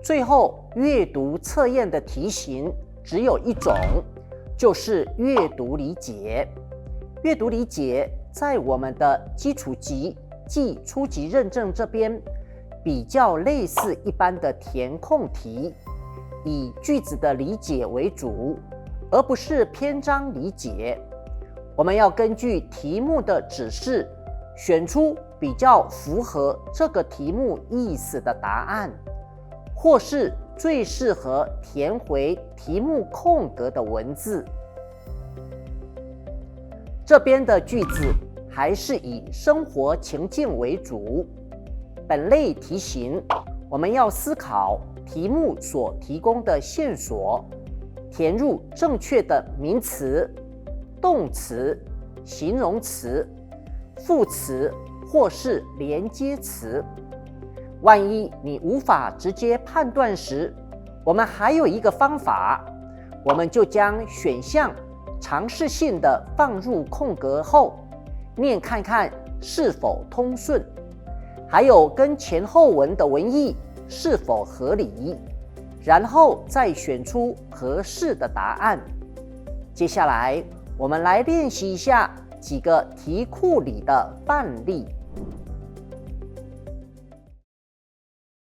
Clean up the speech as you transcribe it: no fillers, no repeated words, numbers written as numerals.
最后，阅读测验的题型只有一种，就是阅读理解。阅读理解在我们的基础级暨初级认证这边，比较类似一般的填空题，以句子的理解为主，而不是篇章理解。我们要根据题目的指示，选出比较符合这个题目意思的答案，或是最适合填回题目空格的文字。这边的句子还是以生活情境为主。本类题型，我们要思考题目所提供的线索，填入正确的名词、动词、形容词、副词或是连接词。万一你无法直接判断时，我们还有一个方法，我们就将选项尝试性的放入空格后，念看看是否通顺，还有跟前后文的文意是否合理，然后再选出合适的答案。接下来，我们来练习一下几个题库里的范例。